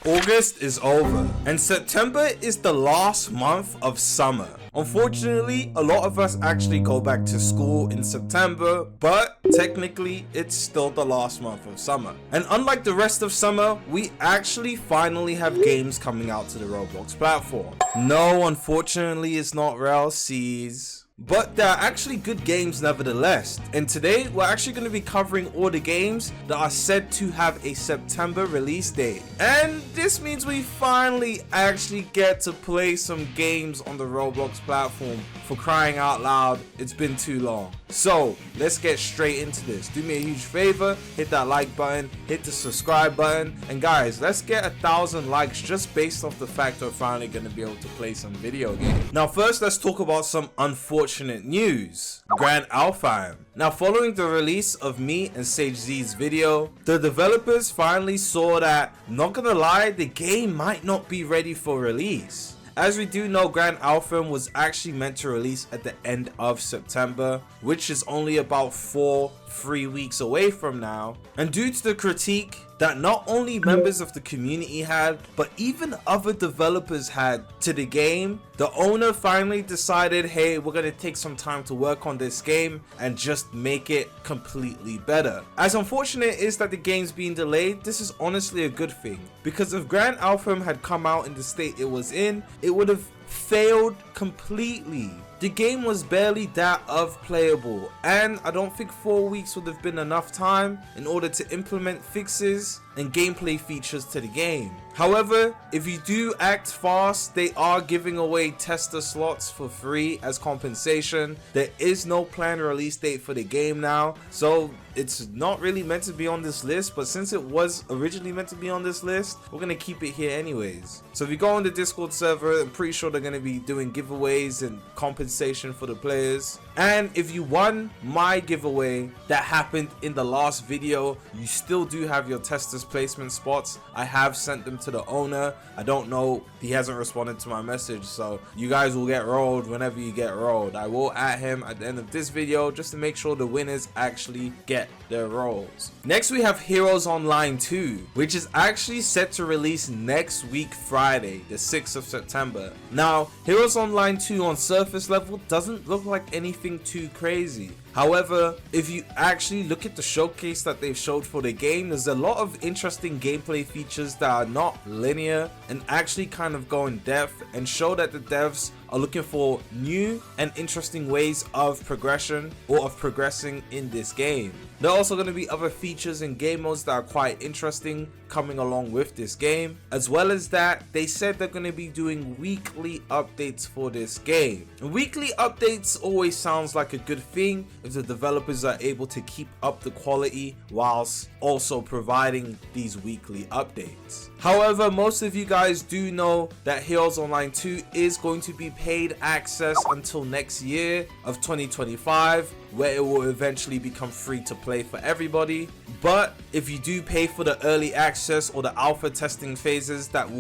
August is over, and September is the last month of summer. Unfortunately, a lot of us actually go back to school in September, but technically it's still the last month of summer. And unlike the rest of summer, we actually finally have games coming out to the Roblox platform. No, unfortunately it's not RLCs. But there are actually good games nevertheless, and today we're actually going to be covering all the games that are said to have a September release date. And this means we finally actually get to play some games on the Roblox platform. For crying out loud, it's been too long. So let's get straight into this. Do me a huge favor, hit that like button, hit the subscribe button, and guys, let's get 1,000 likes just based off the fact we're finally going to be able to play some video games. Now first, let's talk about some unfortunate news. Grand Alpha. Now following the release of me and Sage Z's video, the developers finally saw that, not gonna lie, the game might not be ready for release. As we do know, Grand Alpha was actually meant to release at the end of September, which is only about 3 weeks away from now. And due to the critique that not only members of the community had, but even other developers had to the game, the owner finally decided, hey, we're gonna take some time to work on this game and just make it completely better. As unfortunate it is that the game's being delayed, this is honestly a good thing, because if Grand Alpha had come out in the state it was in, it would have failed completely. The game was barely that of playable, and I don't think 4 weeks would have been enough time in order to implement fixes and gameplay features to the game. However, if you do act fast, they are giving away tester slots for free as compensation. There is no planned release date for the game now, so it's not really meant to be on this list, but since it was originally meant to be on this list, we're gonna keep it here anyways. So if you go on the Discord server, I'm pretty sure they're gonna be doing giveaways and compensation for the players. And if you won my giveaway that happened in the last video, you still do have your testers placement spots. I have sent them to the owner. I don't know, he hasn't responded to my message, so you guys will get rolled whenever you get rolled. I will add him at the end of this video just to make sure the winners actually get their rolls. Next we have Heroes Online 2, which is actually set to release next week Friday, the 6th of September. Now Heroes Online 2 on surface level doesn't look like anything too crazy. However, if you actually look at the showcase that they've showed for the game, there's a lot of interesting gameplay features that are not linear and actually kind of go in depth and show that the devs are looking for new and interesting ways of progression or of progressing in this game. There are also going to be other features and game modes that are quite interesting coming along with this game. As well as that, they said they're going to be doing weekly updates for this game. And weekly updates always sounds like a good thing if the developers are able to keep up the quality whilst also providing these weekly updates. However, most of you guys do know that Heroes Online 2 is going to be paid access until next year of 2025, where it will eventually become free to play for everybody. But if you do pay for the early access or the alpha testing phases that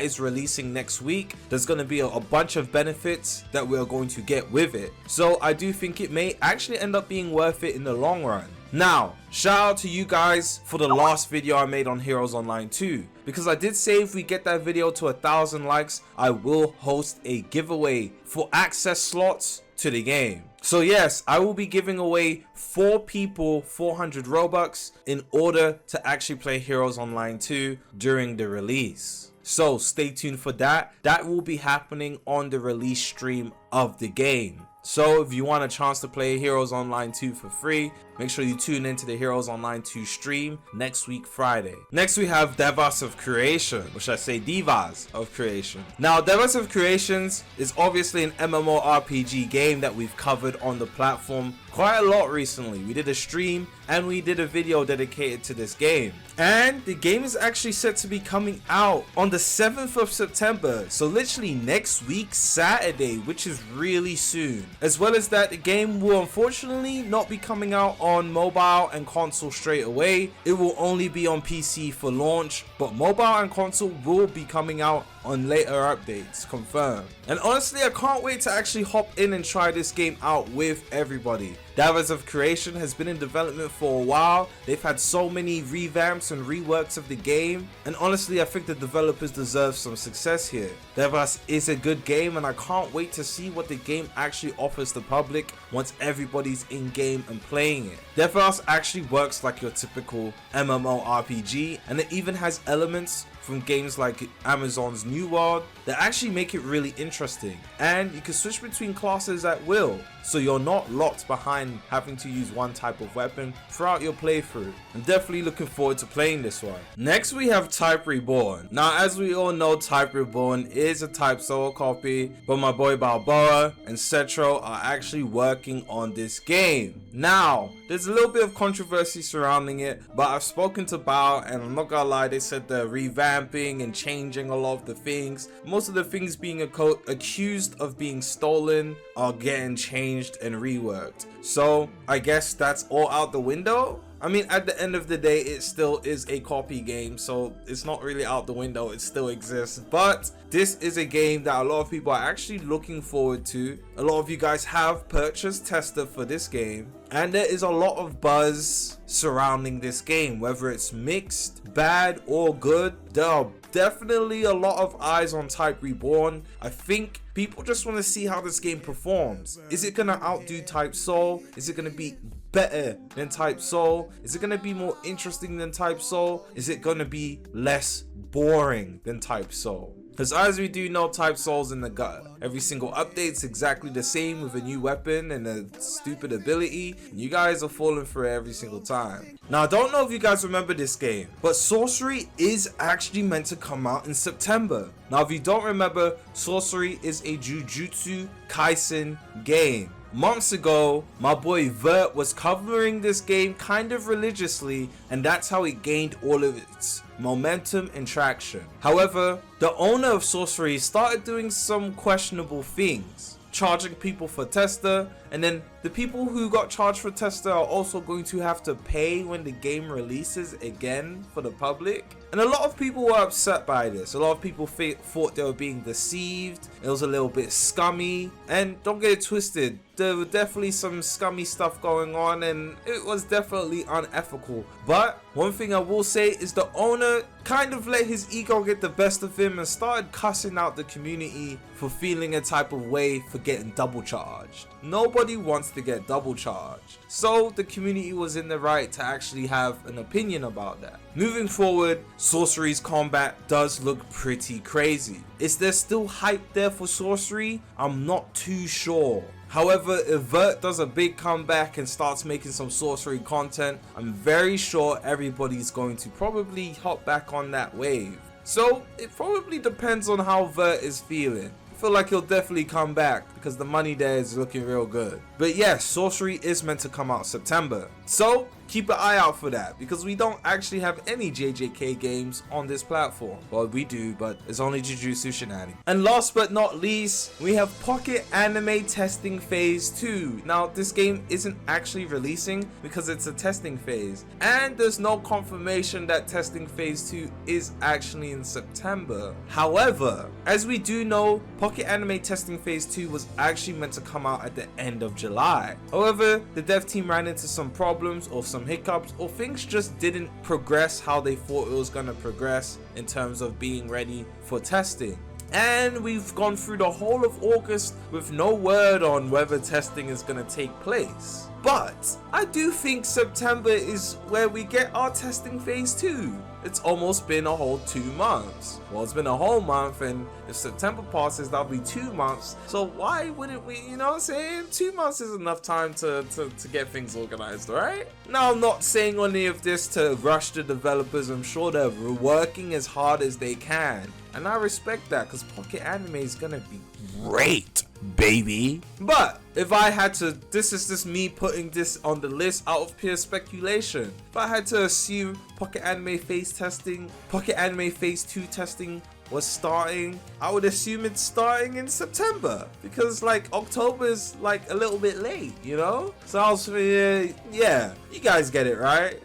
is releasing next week, there's going to be a bunch of benefits that we're going to get with it. So I do think it may actually end up being worth it in the long run. Now, shout out to you guys for the last video I made on Heroes Online 2, because I did say if we get that video to 1,000 likes, I will host a giveaway for access slots to the game. So yes, I will be giving away 4 people 400 Robux in order to actually play Heroes Online 2 during the release. So stay tuned for that. That will be happening on the release stream of the game. So if you want a chance to play Heroes Online 2 for free, make sure you tune into the Heroes Online 2 stream next week Friday. Next we have Divas of Creation, or should I say Divas of Creation. Now Divas of Creations is obviously an MMORPG game that we've covered on the platform quite a lot recently. We did a stream and we did a video dedicated to this game. And the game is actually set to be coming out on the 7th of September, so literally next week Saturday, which is really soon. As well as that, the game will unfortunately not be coming out on mobile and console straight away. It will only be on PC for launch, but mobile and console will be coming out on later updates, confirmed. And honestly, I can't wait to actually hop in and try this game out with everybody. Davos of Creation has been in development for a while. They've had so many revamps and reworks of the game, and honestly I think the developers deserve some success here. Davos is a good game, and I can't wait to see what the game actually offers the public once everybody's in game and playing it. Davos actually works like your typical MMORPG, and it even has elements from games like Amazon's New World that actually make it really interesting, and you can switch between classes at will, so you're not locked behind having to use one type of weapon throughout your playthrough. I'm definitely looking forward to playing this one. Next we have Type Reborn. Now, as we all know, Type Reborn is a Type Solo copy, but my boy Balboa and Cetro are actually working on this game. Now, there's a little bit of controversy surrounding it, but I've spoken to Bao, and I'm not gonna lie, they said they're revamping and changing a lot of the things. Most of the things being accused of being stolen are getting changed and reworked. So I guess that's all out the window. I mean, at the end of the day, it still is a copy game, so it's not really out the window, it still exists. But this is a game that a lot of people are actually looking forward to. A lot of you guys have purchased Tester for this game, and there is a lot of buzz surrounding this game, whether it's mixed, bad, or good. There are definitely a lot of eyes on Type Reborn. I think people just want to see how this game performs. Is it gonna outdo Type Soul? Is it gonna be better than Type Soul? Is it gonna be more interesting than Type Soul? Is it gonna be less boring than Type Soul? Because as we do know, Type Soul's in the gutter. Every single update's exactly the same with a new weapon and a stupid ability. You guys are falling for it every single time. Now, I don't know if you guys remember this game, but Sorcery is actually meant to come out in September. Now, if you don't remember, Sorcery is a Jujutsu Kaisen game. Months ago, my boy Vert was covering this game kind of religiously, and that's how it gained all of its momentum and traction. However, the owner of Sorcery started doing some questionable things, charging people for Tester, and then the people who got charged for Tester are also going to have to pay when the game releases again for the public. And a lot of people were upset by this. A lot of people thought they were being deceived. It was a little bit scummy. And don't get it twisted, there were definitely some scummy stuff going on, and it was definitely unethical. But one thing I will say is the owner kind of let his ego get the best of him and started cussing out the community for feeling a type of way for getting double charged. Nobody wants to get double charged, so the community was in the right to actually have an opinion about that. Moving forward, Sorcery's combat does look pretty crazy. Is there still hype there for Sorcery? I'm not too sure. However, if Vert does a big comeback and starts making some Sorcery content, I'm very sure everybody's going to probably hop back on that wave. So it probably depends on how Vert is feeling. I feel like he'll definitely come back because the money there is looking real good. But yes, Sorcery is meant to come out September, so keep an eye out for that, because we don't actually have any JJK games on this platform. Well, we do, but it's only Jujutsu Shenanigans. And last but not least, we have Pocket Anime Testing Phase 2. Now, this game isn't actually releasing because it's a testing phase, and there's no confirmation that Testing Phase 2 is actually in September. However, as we do know, Pocket Anime Testing Phase 2 was actually meant to come out at the end of July. However, the dev team ran into some problems or some hiccups, or things just didn't progress how they thought it was gonna progress in terms of being ready for testing. And we've gone through the whole of August with no word on whether testing is gonna take place. But I do think September is where we get our testing phase 2. It's almost been a whole 2 months. Well, it's been a whole month, and if September passes, that'll be 2 months. So why wouldn't we, you know what I'm saying? 2 months is enough time to get things organized, right? Now, I'm not saying any of this to rush the developers. I'm sure they're working as hard as they can. And I respect that, because Pocket Anime is gonna be great, baby. But if I had to, this is just me putting this on the list out of pure speculation. If I had to assume Pocket Anime Phase 2 testing was starting, I would assume it's starting in September, because like October is like a little bit late, you know? So I was, yeah, you guys get it, right?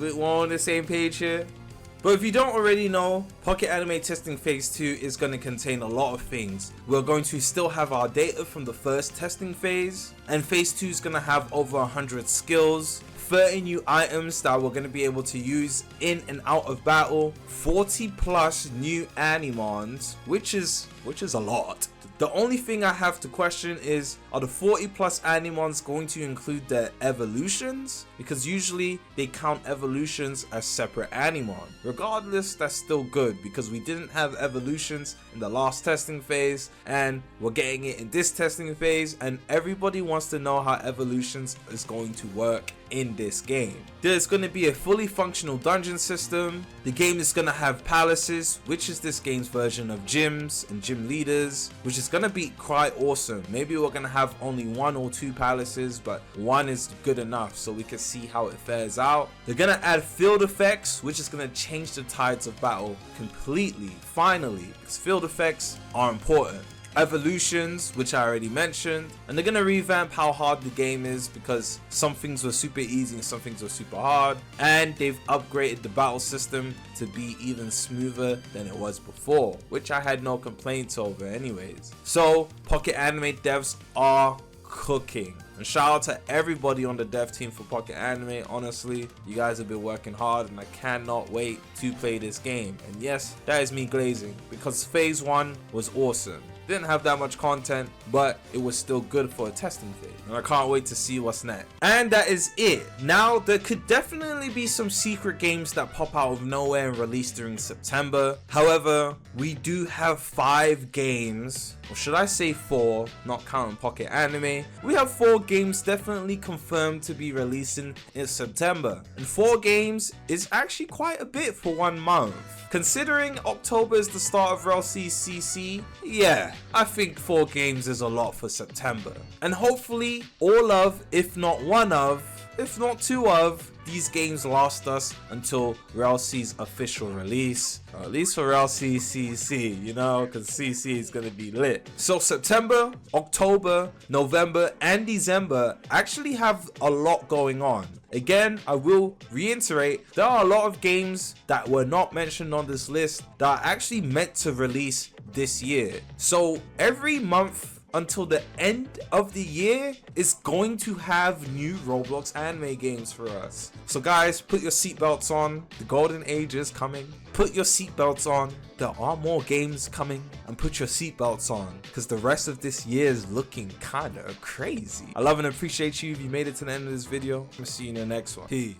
We're on the same page here. But if you don't already know, Pocket Anime Testing Phase 2 is going to contain a lot of things. We're going to still have our data from the first testing phase, and Phase 2 is going to have over 100 skills, 30 new items that we're going to be able to use in and out of battle, 40 plus new animons, which is a lot. The only thing I have to question is, are the 40 plus animons going to include their evolutions? Because usually they count evolutions as separate animon. Regardless, that's still good because we didn't have evolutions in the last testing phase and we're getting it in this testing phase, and everybody wants to know how evolutions is going to work in this game. There's going to be a fully functional dungeon system. The game is going to have palaces, which is this game's version of gyms and gym leaders, which is going to be quite awesome. Maybe we're going to have only 1 or 2 palaces, but 1 is good enough so we can see how it fares out. They're going to add field effects, which is going to change the tides of battle completely, finally, because field effects are important. Evolutions, which I already mentioned, and they're gonna revamp how hard the game is because some things were super easy and some things were super hard, and they've upgraded the battle system to be even smoother than it was before, which I had no complaints over anyways. So Pocket Anime devs are cooking, and shout out to everybody on the dev team for Pocket Anime. Honestly, you guys have been working hard and I cannot wait to play this game. And yes, that is me glazing because phase 1 was awesome. Didn't have that much content, but it was still good for a testing phase, and I can't wait to see what's next. And that is it. Now, there could definitely be some secret games that pop out of nowhere and release during September. However, we do have 5 games, or should I say 4, not counting Pocket Anime. We have 4 games definitely confirmed to be releasing in September, and 4 games is actually quite a bit for 1 month. Considering October is the start of RLCCC, yeah, I think 4 games is a lot for September. And hopefully all of, if not one of, if not 2 of, these games last us until RLC's official release, or at least for RLCCC, you know, because CC is going to be lit. So September, October, November, and December actually have a lot going on. Again, I will reiterate, there are a lot of games that were not mentioned on this list that are actually meant to release this year. So every month until the end of the year is going to have new Roblox anime games for us. So guys, put your seatbelts on. The golden age is coming. Put your seatbelts on. There are more games coming, and put your seatbelts on because the rest of this year is looking kind of crazy. I love and appreciate you if you made it to the end of this video. I'm gonna see you in the next one. Peace.